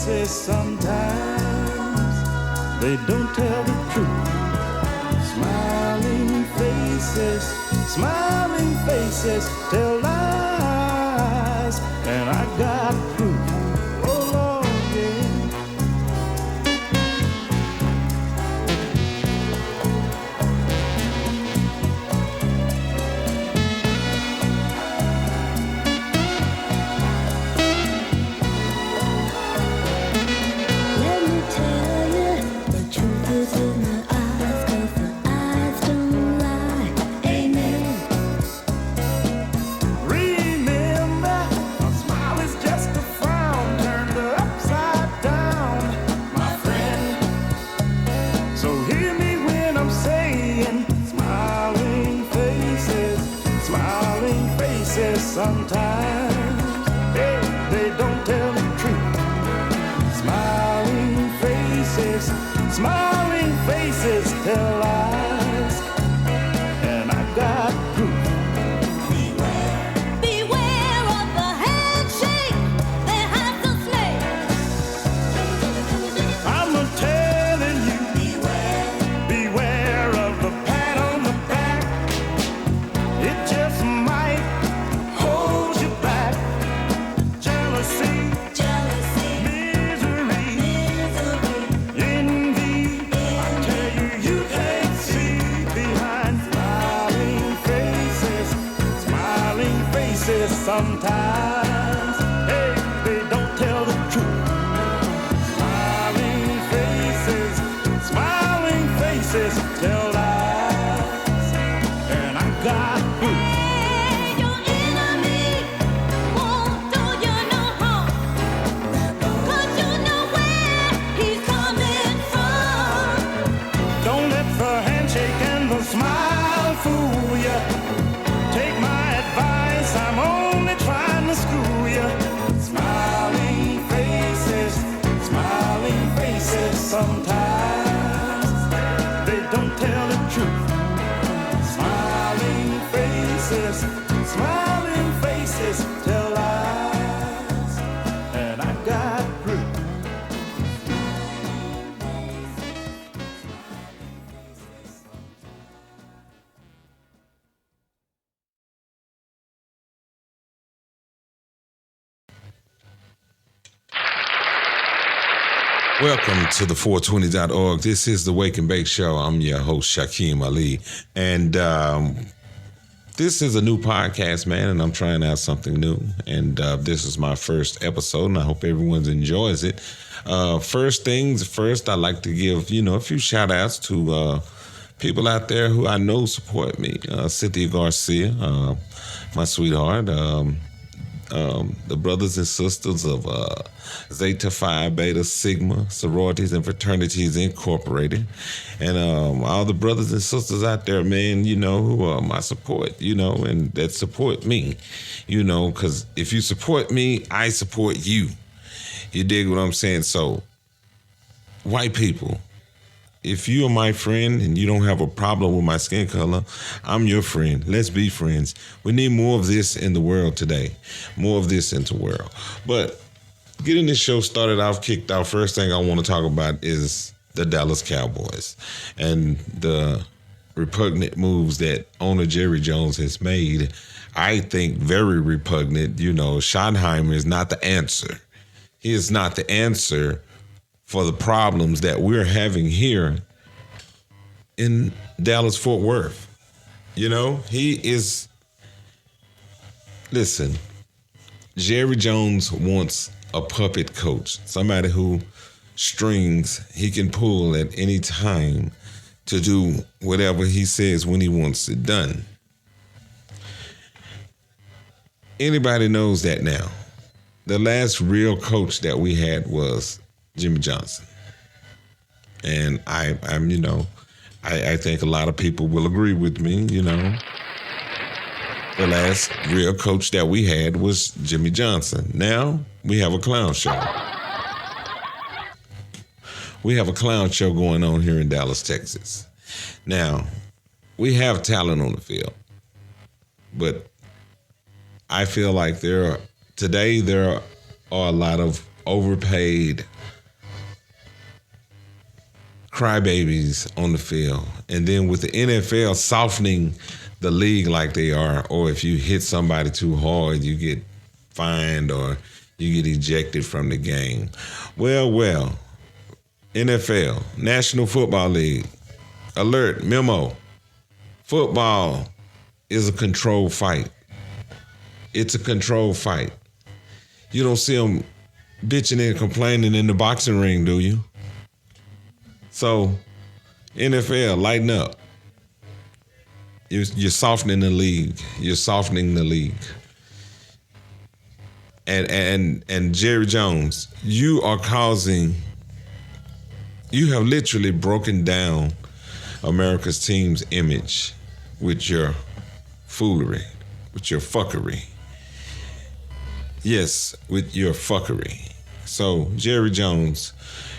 faces sometimes, they don't tell the truth. Smiling faces tell lies, and I got proof. Oh Lord, yeah. Let me tell you, the truth is in the eyes, 'cause the eyes don't lie. Amen. Remember, a smile is just a frown turned upside down, my friend. So hear me when I'm saying, smiling faces sometimes, hey, they don't tell the truth. Smiling faces tell lies, and I got proof. Beware of the handshake that has the snake. I'm telling you, beware of the pat on the back. It just might hold you back. Jealousy, misery, envy. I tell you, you can't see behind smiling faces sometimes. Hey, they don't tell the truth. Smiling faces tell lies, and I got proof. Hey, your enemy won't do you no harm, 'cause you know where he's coming from. Don't let the handshake and the smile fool you. Take my advice, I'm only trying to school you. Smiling faces sometimes, they don't tell the truth. Smiling faces tell lies, and I got proof. Welcome to the 420.org. This is the Wake and Bake Show. I'm your host, Shakeem Ali. And this is a new podcast, man, and I'm trying out something new. And this is my first episode, and I hope everyone enjoys it. First things first, I'd like to give, a few shout-outs to people out there who I know support me. Cynthia Garcia, my sweetheart. The brothers and sisters of Zeta Phi Beta Sigma Sororities and Fraternities Incorporated, and all the brothers and sisters out there, man, who are my support, and that support me, because if you support me, I support you. You dig what I'm saying? So, white people, if you are my friend and you don't have a problem with my skin color, I'm your friend. Let's be friends. We need more of this in the world today. More of this in the world. But getting this show kicked off, first thing I want to talk about is the Dallas Cowboys and the repugnant moves that owner Jerry Jones has made. I think very repugnant. Schottenheimer is not the answer. He is not the answer for the problems that we're having here in Dallas-Fort Worth. He is, listen, Jerry Jones wants a puppet coach, somebody who strings he can pull at any time to do whatever he says when he wants it done. Anybody knows that now. The last real coach that we had was Jimmy Johnson. And I think a lot of people will agree with me, The last real coach that we had was Jimmy Johnson. Now we have a clown show. We have a clown show going on here in Dallas, Texas. Now, we have talent on the field, but I feel like there are a lot of overpaid crybabies on the field. And then with the NFL softening the league like they are, or if you hit somebody too hard, you get fined or you get ejected from the game. Well, NFL, National Football League, alert, memo. Football is a controlled fight. It's a controlled fight. You don't see them bitching and complaining in the boxing ring, do you? So, NFL, lighten up. You're softening the league. You're softening the league. And Jerry Jones, you have literally broken down America's team's image with your foolery, with your fuckery. Yes, with your fuckery. So, Jerry Jones,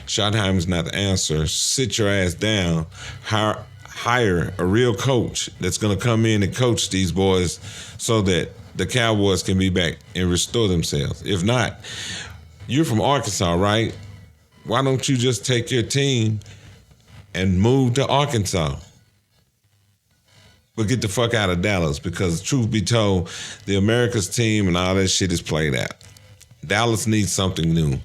Schottenheimer's not the answer. Sit your ass down. Hire a real coach that's going to come in and coach these boys so that the Cowboys can be back and restore themselves. If not, you're from Arkansas, right? Why don't you just take your team and move to Arkansas? But get the fuck out of Dallas, because truth be told, the America's team and all that shit is played out. Dallas needs something new.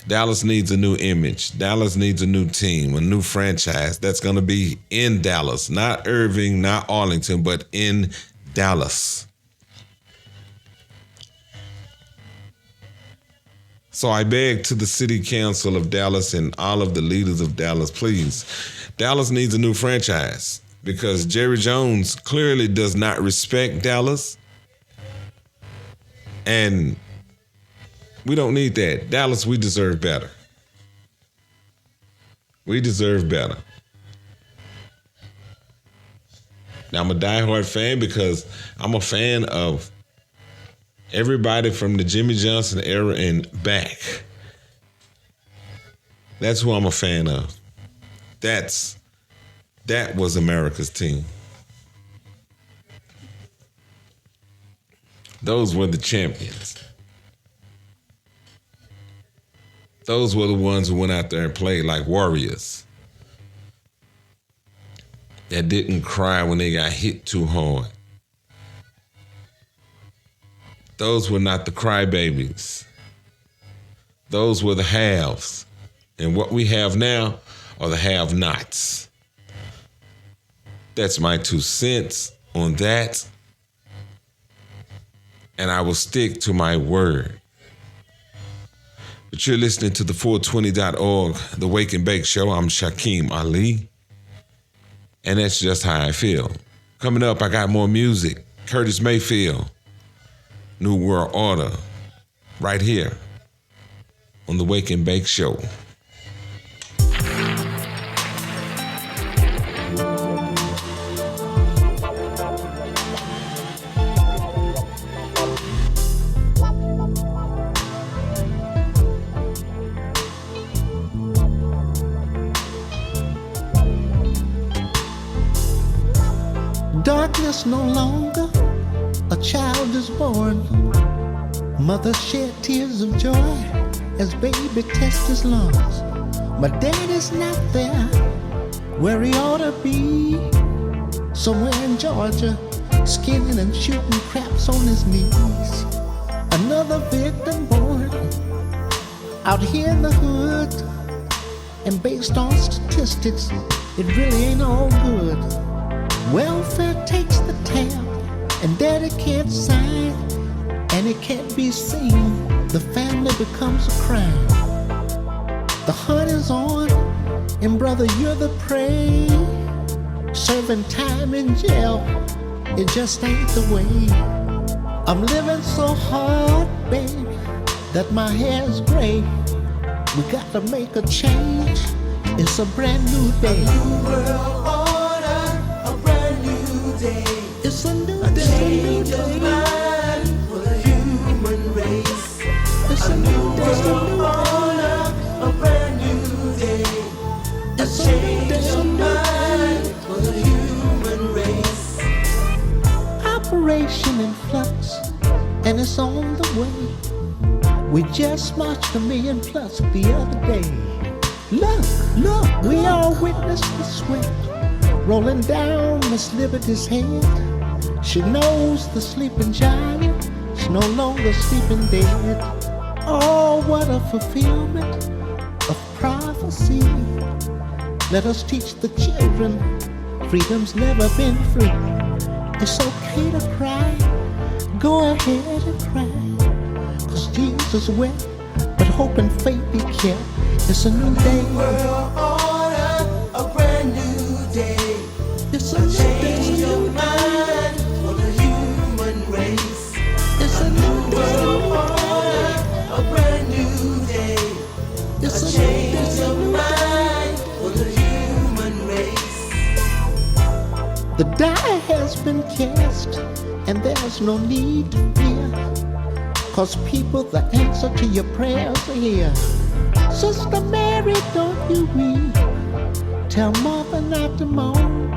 Dallas needs a new image. Dallas needs a new team, a new franchise that's going to be in Dallas. Not Irving, not Arlington, but in Dallas. So I beg to the city council of Dallas and all of the leaders of Dallas, please. Dallas needs a new franchise because Jerry Jones clearly does not respect Dallas. And we don't need that. Dallas, we deserve better. We deserve better. Now, I'm a diehard fan because I'm a fan of everybody from the Jimmy Johnson era and back. That's who I'm a fan of. That was America's team. Those were the champions. Those were the ones who went out there and played like warriors. That didn't cry when they got hit too hard. Those were not the crybabies. Those were the haves. And what we have now are the have-nots. That's my 2 cents on that. And I will stick to my word. But you're listening to the 420.org, the Wake and Bake Show. I'm Shakeem Ali. And that's just how I feel. Coming up, I got more music. Curtis Mayfield, New World Order, right here on the Wake and Bake Show. Darkness no longer, a child is born. Mother shed tears of joy as baby tests his lungs. But daddy's not there where he ought to be. Somewhere in Georgia, skinning and shooting craps on his knees. Another victim born out here in the hood. And based on statistics, it really ain't all good. Welfare takes the tab, and daddy can't sign, and it can't be seen. The family becomes a crime. The hunt is on, and brother, you're the prey. Serving time in jail, it just ain't the way. I'm living so hard, baby, that my hair's gray. We gotta make a change. It's a brand new day. A new world order, a brand new day. It's a new A day. change of mind for the human race. It's A new day. world order, a brand new day. A It's a change day. of mind for the human race. Operation in flux, and it's on the way. We just marched 1,000,000 plus the other day. Look, we all witnessed the sweat rolling down Miss Liberty's head. She knows the sleeping giant is no longer sleeping dead. Oh, what a fulfillment of prophecy. Let us teach the children freedom's never been free. It's okay to cry, go ahead and cry. 'Cause Jesus wept, but hope and faith be kept. It's a new day. World order, a brand new day. It's a new Change day. your mind for the human race. It's a new World day. order, a brand new day. It's a new Change your day. mind for the human race. The die has been cast, and there's no need to fear. 'Cause people, the answer to your prayers are here. Sister Mary, don't you weep. Tell mother not to moan.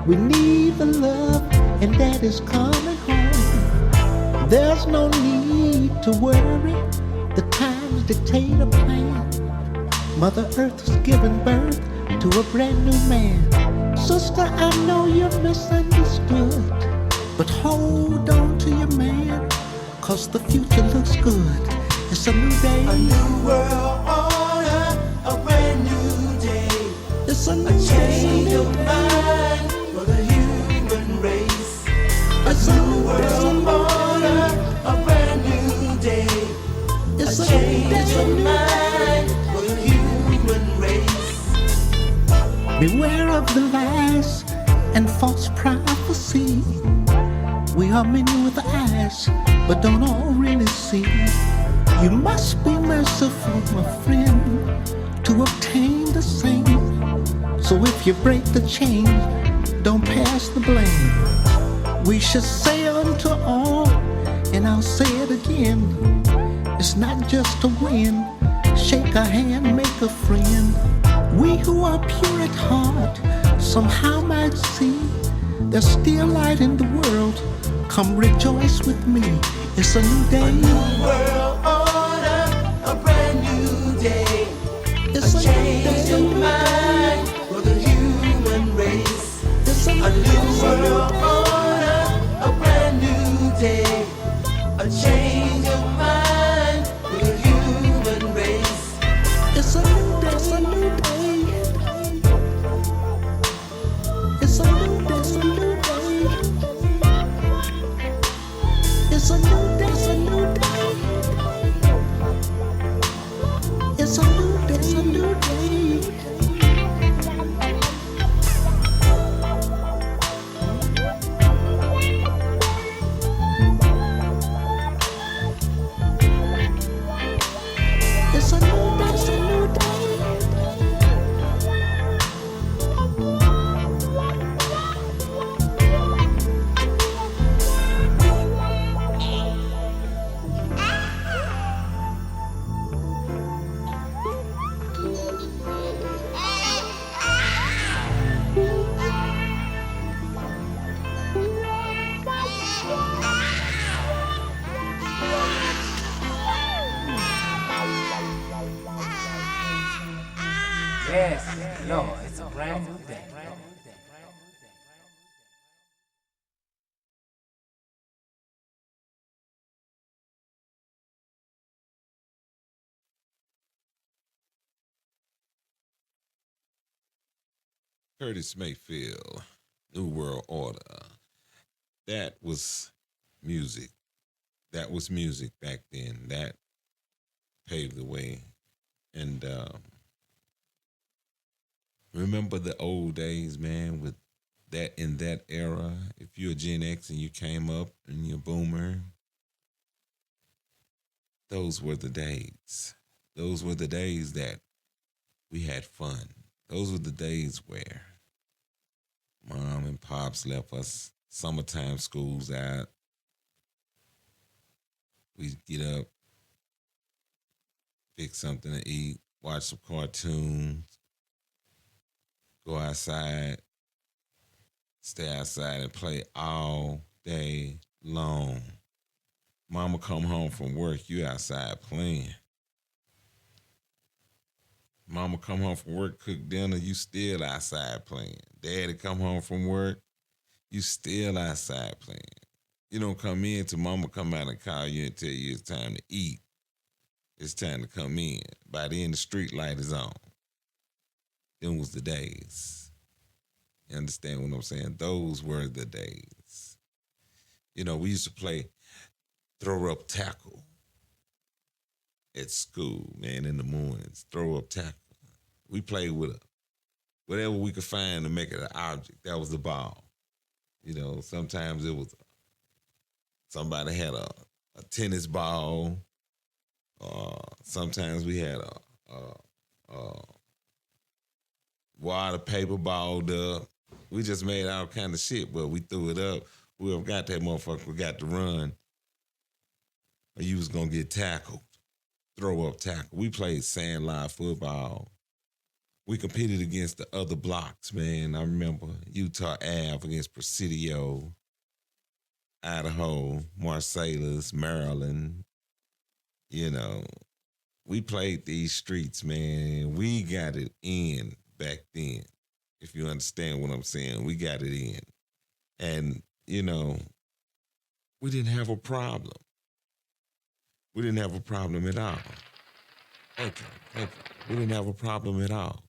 We need the love, and daddy's coming home. There's no need to worry. The times dictate a plan. Mother Earth has given birth to a brand new man. Sister, I know you're misunderstood, but hold on to your man, 'cause the future looks good. It's a new day. A new world order, a brand new day. It's a A new change day. of mind for the human race. It's a new World order, a brand new day. It's a Change new your day. mind for the human race. Beware of the lies and false prophecy. We are many with eyes, but don't all really see. You must be merciful, my friend, to obtain the same. So if you break the chain, don't pass the blame. We should say unto all, and I'll say it again, it's not just to win. Shake a hand, make a friend. We who are pure at heart somehow might see there's still light in the world. Come rejoice with me. It's a new day. World order, a brand new day. It's a new Change your day. mind for the human race. It's a A new new day. world order, a brand new day. A change of mind for the human race. It's a new day. It's a new day. It's a new day. It's a new day. It's a new day. It's a new day. It's a new day. It's a new day. It's a new day. It's a new day. Yes, Lord, it's a brand new day. Curtis Mayfield, New World Order. That was music. That was music back then. That paved the way. And remember the old days, man, with that in that era. If you're a Gen X and you came up and you're a boomer, those were the days. Those were the days that we had fun. Those were the days where mom and pops left us summertime schools out. We'd get up, fix something to eat, watch some cartoons, go outside, stay outside and play all day long. Mom Mama come home from work, you outside playing. Mama come home from work, cook dinner, you still outside playing. Daddy come home from work, you still outside playing. You don't come in till mama come out and call you and tell you it's time to eat. It's time to come in. By then the street light is on. Them was the days. You understand what I'm saying? Those were the days. You know, we used to play throw up tackle at school, man, in the mornings. Throw up tackle. We played with whatever we could find to make it an object. That was the ball. You know, sometimes it was somebody had a tennis ball. Sometimes we had a water paper balled up. We just made all kind of shit, but we threw it up. Whoever got that motherfucker, we got to run. Or you was gonna get tackled. Throw up tackle. We played sandlot football. We competed against the other blocks, man. I remember Utah Ave against Presidio, Idaho, Marsalis, Maryland. You know, we played these streets, man. We got it in back then. If you understand what I'm saying, we got it in. And, you know, we didn't have a problem. We didn't have a problem at all. Thank you. We didn't have a problem at all.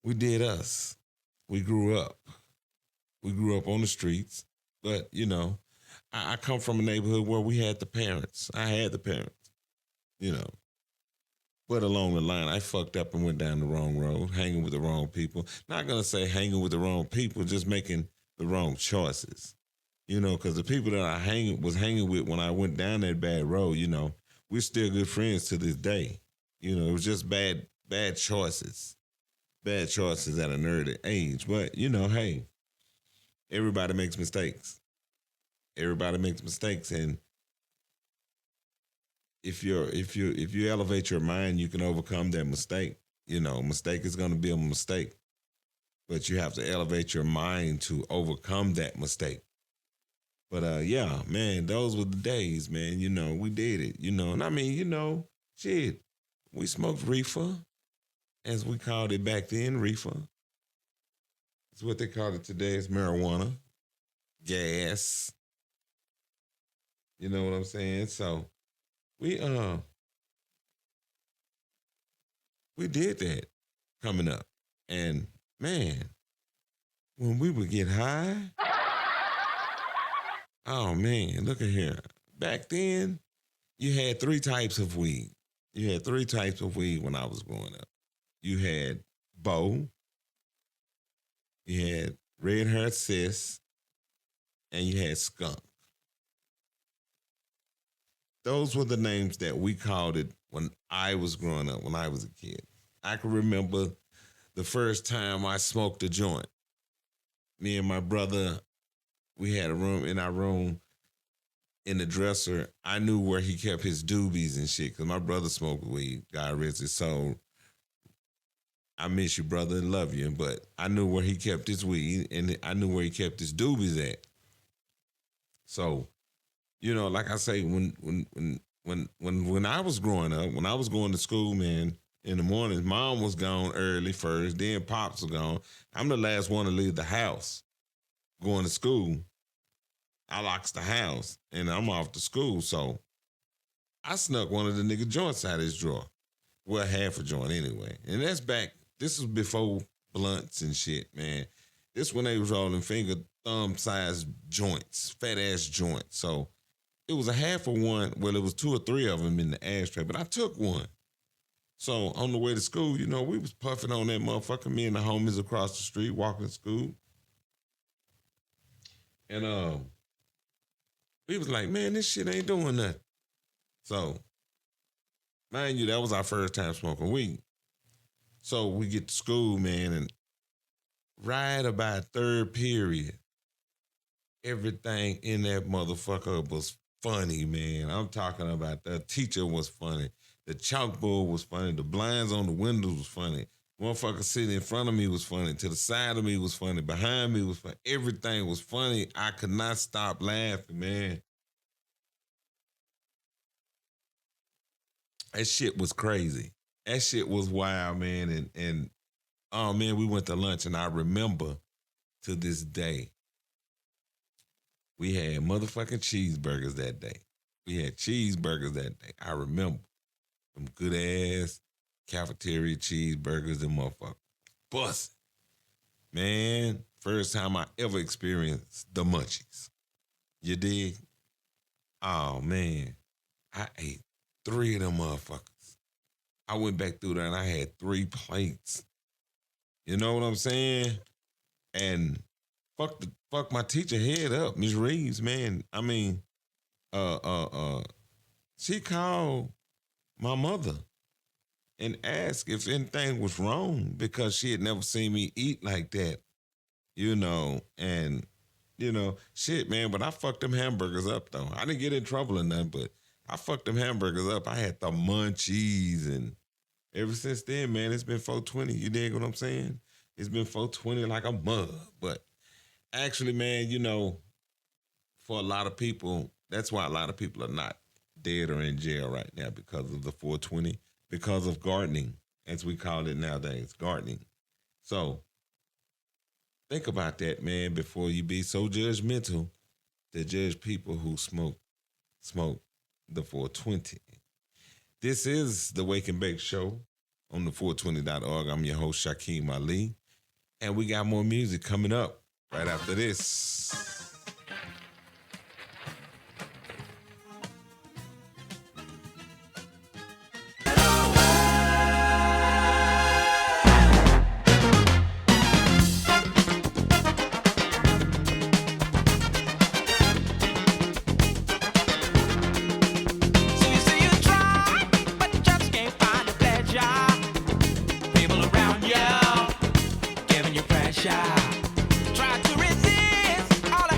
We did us. We grew up. We grew up on the streets. But, you know, I come from a neighborhood where we had the parents. I had the parents, you know. But along the line, I fucked up and went down the wrong road, hanging with the wrong people. Not going to say hanging with the wrong people, just making the wrong choices. You know, because the people that I was hanging with when I went down that bad road, you know, we're still good friends to this day. You know, it was just bad choices. Bad choices at an early age. But, you know, hey, everybody makes mistakes. Everybody makes mistakes. And if you elevate your mind, you can overcome that mistake. You know, mistake is going to be a mistake. But you have to elevate your mind to overcome that mistake. But yeah, man, those were the days, man. You know, we did it, you know. And I mean, you know, shit, we smoked reefer, as we called it back then, reefer. It's what they call it today. It's marijuana, gas. You know what I'm saying? So we did that coming up. And man, when we would get high, oh man, look at here. Back then, you had three types of weed. You had three types of weed when I was growing up. You had Bo, you had Red Haired Sis, and you had Skunk. Those were the names that we called it when I was growing up, when I was a kid. I can remember the first time I smoked a joint. Me and my brother, we had a room in our room in the dresser. I knew where he kept his doobies and shit because my brother smoked weed. God rest his soul. I miss you, brother, and love you. But I knew where he kept his weed and I knew where he kept his doobies at. So, you know, like I say, when I was growing up, when I was going to school, man, in the mornings, mom was gone early first, then pops were gone. I'm the last one to leave the house going to school. I locks the house and I'm off to school. So I snuck one of the nigga joints out of his drawer. Well, half a joint anyway. And that's back, this was before blunts and shit, man. This when they was rolling finger thumb sized joints, fat ass joints. So it was a half of one. Well, it was two or three of them in the ashtray, but I took one. So on the way to school, you know, we was puffing on that motherfucker, me and the homies across the street walking to school. And we was like, man, this shit ain't doing nothing. So, mind you, that was our first time smoking weed. So we get to school, man, and right about third period, everything in that motherfucker was funny, man. I'm talking about the teacher was funny. The chalkboard was funny. The blinds on the windows was funny. Motherfucker sitting in front of me was funny. To the side of me was funny. Behind me was funny. Everything was funny. I could not stop laughing, man. That shit was crazy. That shit was wild, man. And oh man, we went to lunch, and I remember to this day, we had motherfucking cheeseburgers that day. We had cheeseburgers that day. I remember them good ass cafeteria cheeseburgers and motherfuckers. Bussin'. Man, first time I ever experienced the munchies. You dig? Oh man, I ate 3 of them motherfuckers. I went back through there and I had 3 plates. You know what I'm saying? And fuck my teacher head up, Miss Reeves, man. I mean, she called my mother and asked if anything was wrong because she had never seen me eat like that, you know, and shit, man, but I fucked them hamburgers up though. I didn't get in trouble or nothing, but I fucked them hamburgers up. I had the munchies, and ever since then, man, it's been 420. You dig what I'm saying? It's been 420 like a mug. But actually, man, for a lot of people, that's why a lot of people are not dead or in jail right now, because of the 420, because of gardening, as we call it nowadays, gardening. So think about that, man, before you be so judgmental to judge people who smoke the 420. This is the Wake and Bake Show on the 420.org. I'm your host, Shakeem Ali. And we got more music coming up right after this. Try to resist all the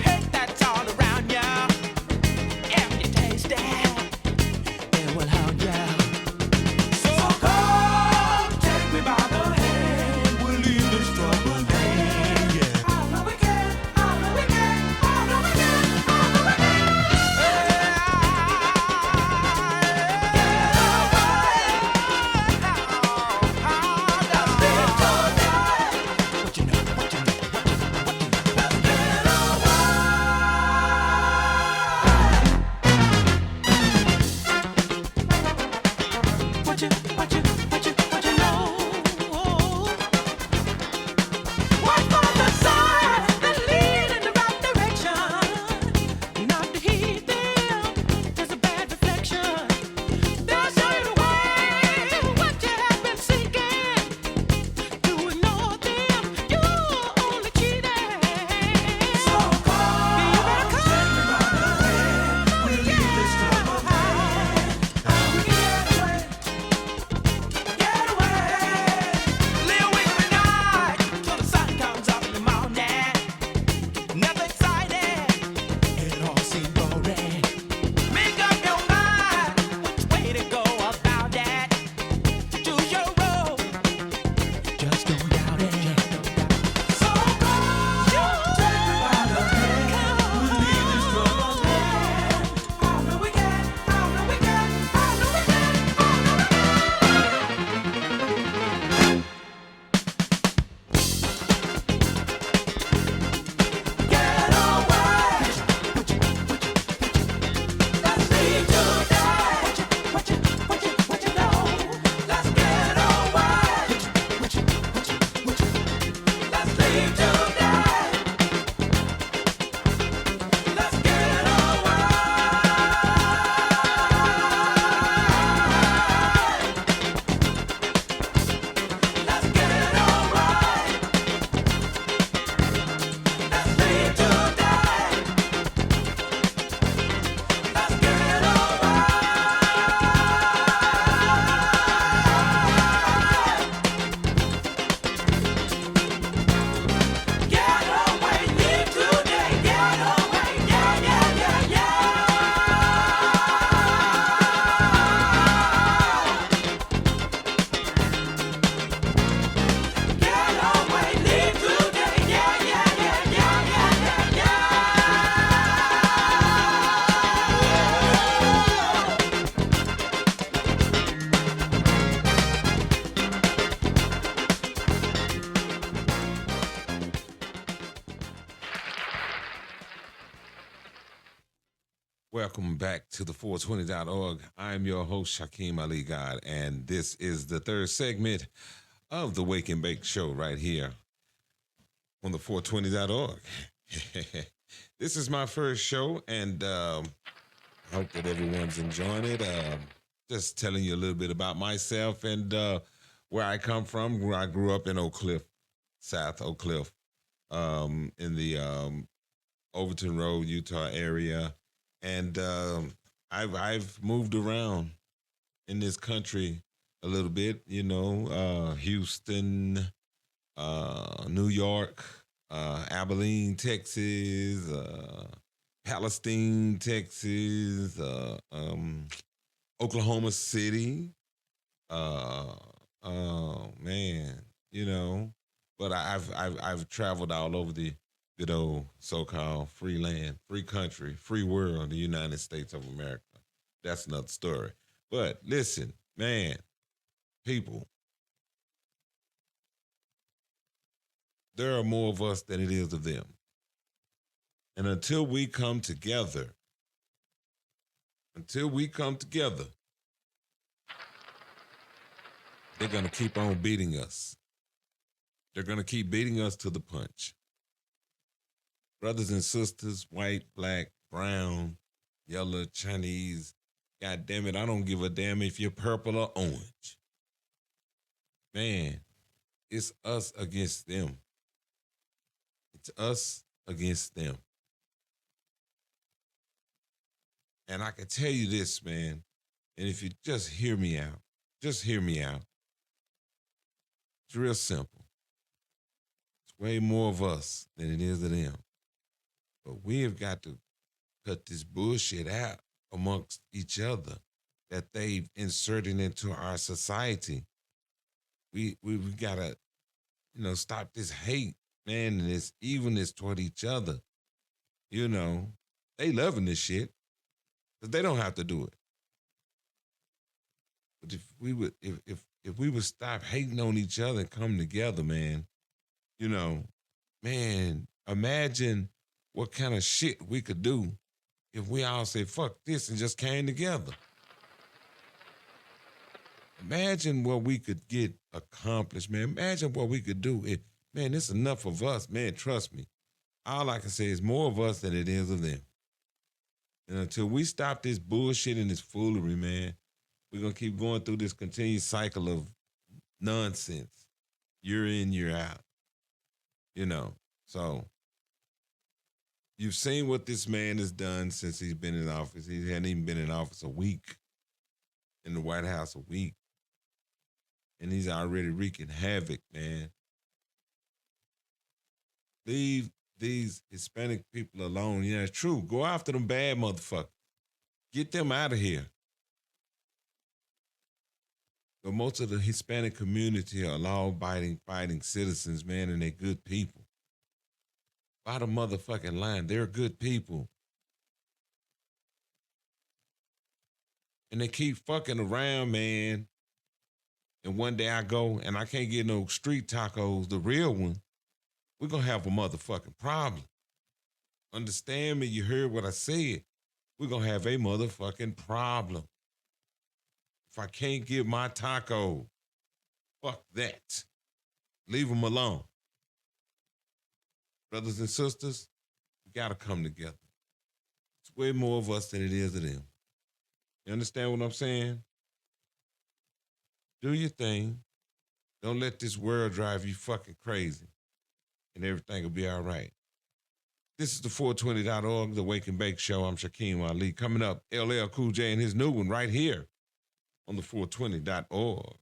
Welcome back to the 420.org. I'm your host, Shakeem Ali God, and this is the third segment of the Wake and Bake Show right here on the 420.org. This is my first show, and I hope that everyone's enjoying it. Just telling you a little bit about myself and where I come from. Where I grew up in Oak Cliff, South Oak Cliff, in the Overton Road, Utah area. And I've moved around in this country a little bit, Houston, New York, Abilene, Texas, Palestine, Texas, Oklahoma City. But I've traveled all over the good old so-called free land, free country, free world, the United States of America. That's another story. But listen, man, people, there are more of us than it is of them. And until we come together, they're going to keep on beating us. They're going to keep beating us to the punch. Brothers and sisters, white, black, brown, yellow, Chinese, God damn it, I don't give a damn if you're purple or orange. Man, it's us against them. It's us against them. And I can tell you this, man, and if you just hear me out, it's real simple. It's way more of us than it is of them. But we have got to cut this bullshit out amongst each other that they've inserted into our society. We got to, stop this hate, man, and this evilness toward each other. They loving this shit, but they don't have to do it. But if we would stop hating on each other and come together, man, imagine what kind of shit we could do if we all say, fuck this, and just came together. Imagine what we could get accomplished, man. Imagine what we could do. Man, it's enough of us, man, trust me. All I can say is more of us than it is of them. And until we stop this bullshit and this foolery, man, we're going to keep going through this continued cycle of nonsense. Year in, year out. So you've seen what this man has done since he's been in office. He hadn't even been in office a week, in the White House a week. And he's already wreaking havoc, man. Leave these Hispanic people alone. Yeah, it's true. Go after them bad motherfuckers. Get them out of here. But most of the Hispanic community are law-abiding, fighting citizens, man, and they're good people. Bottom motherfucking line, they're good people. And they keep fucking around, man. And one day I go and I can't get no street tacos, the real one. We're going to have a motherfucking problem. Understand me? You heard what I said. We're going to have a motherfucking problem. If I can't get my taco, fuck that. Leave them alone. Brothers and sisters, we got to come together. It's way more of us than it is of them. You understand what I'm saying? Do your thing. Don't let this world drive you fucking crazy. And everything will be all right. This is the 420.org, the Wake and Bake Show. I'm Shakeem Ali. Coming up, LL Cool J and his new one right here on the 420.org.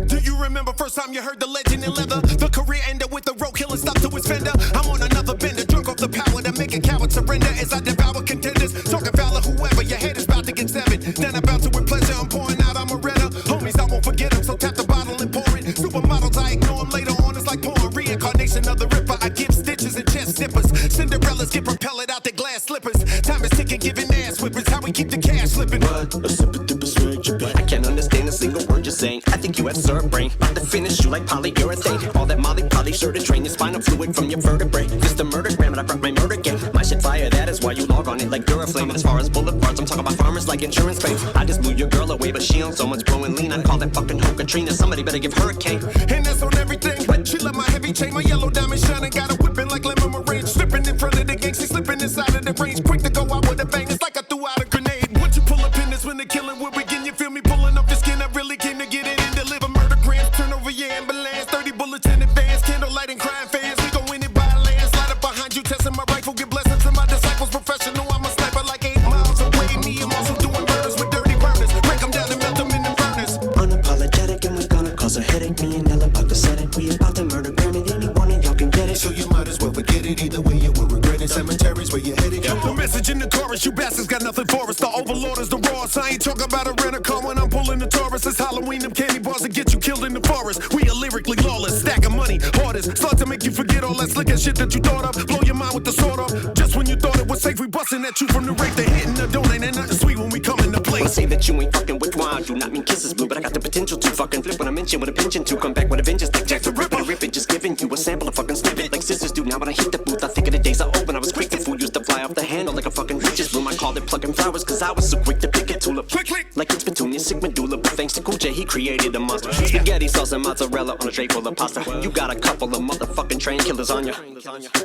Do you remember first time you heard the legend in leather? The career ended with the road killer stopped to his fender. I'm on another bender, drunk off the power that make a coward surrender as I devour contenders. Talking foul of whoever, your head is about to get severed. Then about to with pleasure, I'm pouring out, I'm a redder. Homies, I won't forget them, so tap the bottle and pour it. Supermodels, I ignore them later on, it's like pouring reincarnation of the Ripper. I give stitches and chest snippers. Cinderellas get propelled out their glass slippers. Time is ticking, giving ass whippers. How we keep the cash slipping. What? A super duper swag, but I can't understand a single word you're saying. I think like you had syrup brain. About to finish you like polyurethane. All that Molly Polly sure to drain your spinal fluid from your vertebrae. This the murder gram and I brought my murder game. My shit fire, that is why you log on it like Duraflame. And as far as bullet parts, I'm talking about farmers like insurance claims. I just blew your girl away, but she on so much blowing lean. I call that fucking hoe Katrina. Somebody better give her a cake. And that's on everything. She love my heavy chain, my yellow diamond shining. Got her whipping like lemon meringue. Slipping in front of the gang, she slipping inside of the range. Quick to go out with a bang, it's like I threw out a grenade. Once you pull up in this when the killing will begin, you feel me pulling up the skin. I really came to get it and deliver murder grams. Turn over your ambulance, 30 bullets in advance. Candlelight and crime fans, we gon' win it by a landslide. Up behind you, testing my rifle, get blessings from my disciples. Professional, I'm a sniper like 8 miles away. Me, I'm also doing murders with dirty burners. Break them down and melt them in the furnace. Unapologetic and we gonna cause a headache. Me and Ella about to set it. We about to murder gram and any one of y'all can get it. So you might as well forget it. Either way, you will regret it. Cemeteries where you're headed. The message in the chorus, you bastards got nothing for us. The overlord is the rawest. I ain't talking about a rent-a-car when I'm pulling the Taurus. It's Halloween, them candy bars that get you killed in the forest. We are lyrically lawless, stack of money, hardest. Start to make you forget all that slick ass shit that you thought of. Blow your mind with the sword up. Just when you thought it was safe, we busting at you from the rape. They hitting the donate, ain't nothing sweet when we come into When I place. say that you ain't fucking with wine, do not mean kisses blue, but I got the potential to fucking flip when I mention with a pension to come back with a vengeance like Jack the Ripper. Rip it, just giving you a sample of fucking snippet like sisters do. Now when I hit the booth, I think of the days I opened. I was quick to fool, used to fly off the handle like a fucking reaches room. I called it plucking flowers, cause I was so quick to pick a tulip. Quickly. Like it's Petunia, sick medulla, but thanks to Cool J, he created a monster. Spaghetti sauce and mozzarella on a tray full of pasta. You got a couple of motherfucking train killers on ya.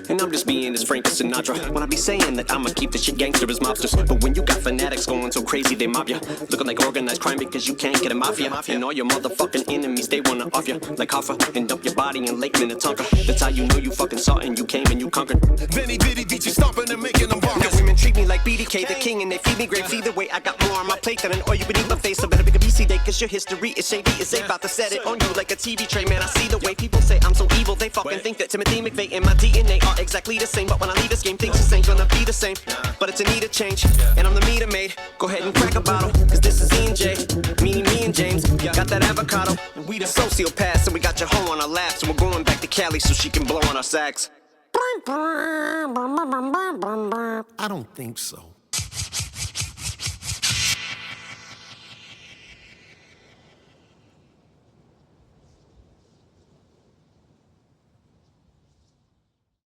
And I'm just being as frank as Sinatra. When I be saying that I'ma keep this shit gangster as mobsters. But when you got fanatics going so crazy they mob ya, looking like organized crime because you can't get a mafia. And all your motherfucking enemies, they wanna off ya like Hoffa and dump your body in Lake Minnetonka. That's how you know you fucking saw and you came and you conquered. Benny Bitty beat you stomping and making them Now bonkers. women treat me like BDK, the king, and they feed me grapes. Either way, I got more on my plate than an oil you beneath my face. So better pick a BC day, cause your history is shady. Is they about to set it on you like a TV tray, man. I see the way people say I'm so evil. They fucking think that Timothy McVeigh and my DNA are exactly the same. But when I leave this game, things just ain't gonna be the same. But it's a need a change, and I'm the meter maid. Go ahead and crack a bottle, cause this is E&J. Me and James, got that avocado. We the sociopaths, and we got your hoe on our laps. And we're going back to Cali so she can blow on our sax. I don't think so.